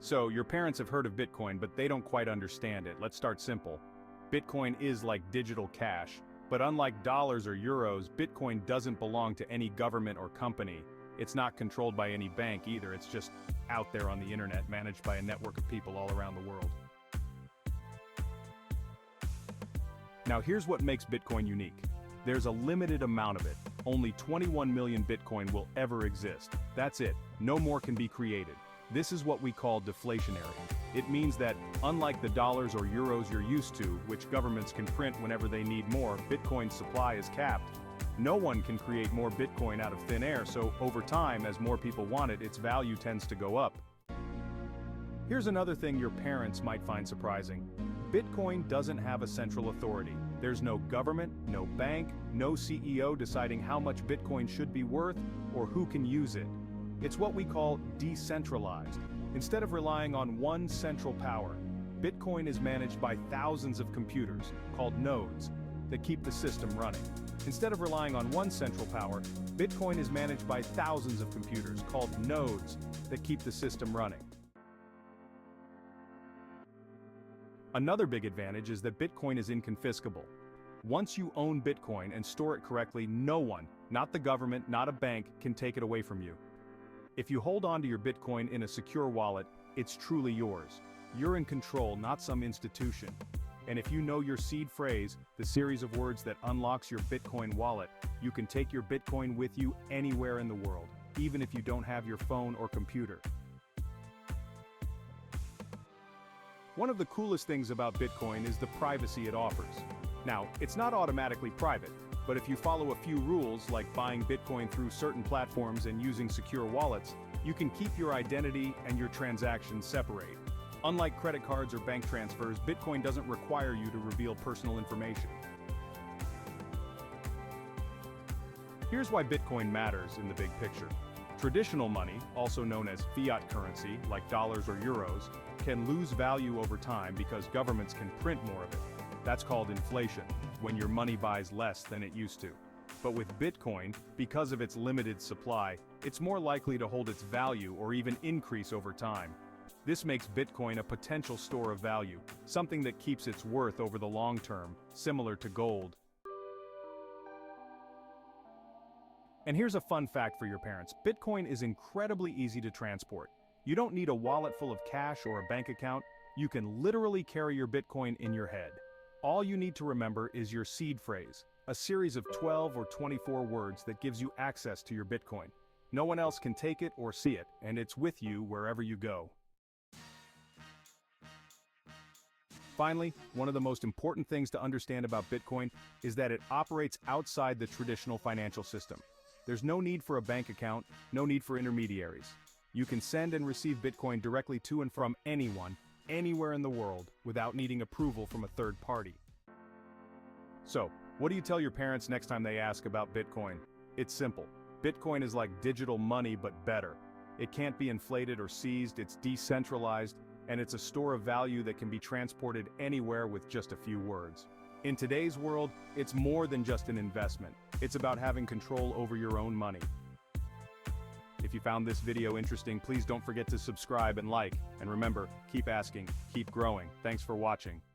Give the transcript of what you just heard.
So, your parents have heard of Bitcoin, but they don't quite understand it. Let's start simple. Bitcoin is like digital cash, but unlike dollars or euros, Bitcoin doesn't belong to any government or company. It's not controlled by any bank either, it's just out there on the internet, managed by a network of people all around the world. Now here's what makes Bitcoin unique. There's a limited amount of it. Only 21 million Bitcoin will ever exist. That's it. No more can be created. This is what we call deflationary. It means that, unlike the dollars or euros you're used to, which governments can print whenever they need more, Bitcoin's supply is capped. No one can create more Bitcoin out of thin air, so over time, as more people want it, its value tends to go up. Here's another thing your parents might find surprising. Bitcoin doesn't have a central authority. There's no government, no bank, no CEO deciding how much Bitcoin should be worth or who can use it. It's what we call decentralized. Instead of relying on one central power, Bitcoin is managed by thousands of computers, called nodes, that keep the system running. Instead of relying on one central power, Bitcoin is managed by thousands of computers, called nodes, that keep the system running. Another big advantage is that Bitcoin is inconfiscable. Once you own Bitcoin and store it correctly, no one, not the government, not a bank, can take it away from you. If you hold on to your Bitcoin in a secure wallet, it's truly yours. You're in control, not some institution. And if you know your seed phrase, the series of words that unlocks your Bitcoin wallet, you can take your Bitcoin with you anywhere in the world, even if you don't have your phone or computer. One of the coolest things about Bitcoin is the privacy it offers. Now, it's not automatically private, but if you follow a few rules like buying Bitcoin through certain platforms and using secure wallets, you can keep your identity and your transactions separate. Unlike credit cards or bank transfers, Bitcoin doesn't require you to reveal personal information. Here's why Bitcoin matters in the big picture. Traditional money, also known as fiat currency, like dollars or euros, can lose value over time because governments can print more of it. That's called inflation, when your money buys less than it used to. But with Bitcoin, because of its limited supply, it's more likely to hold its value or even increase over time. This makes Bitcoin a potential store of value, something that keeps its worth over the long term, similar to gold. And here's a fun fact for your parents. Bitcoin is incredibly easy to transport. You don't need a wallet full of cash or a bank account. You can literally carry your Bitcoin in your head. All you need to remember is your seed phrase, a series of 12 or 24 words that gives you access to your Bitcoin. No one else can take it or see it, and it's with you wherever you go. Finally, one of the most important things to understand about Bitcoin is that it operates outside the traditional financial system. There's no need for a bank account, no need for intermediaries. You can send and receive Bitcoin directly to and from anyone, anywhere in the world, without needing approval from a third party. So, what do you tell your parents next time they ask about Bitcoin? It's simple. Bitcoin is like digital money but better. It can't be inflated or seized, it's decentralized, and it's a store of value that can be transported anywhere with just a few words. In today's world, it's more than just an investment. It's about having control over your own money. If you found this video interesting, please don't forget to subscribe and like. And remember, keep asking, keep growing. Thanks for watching.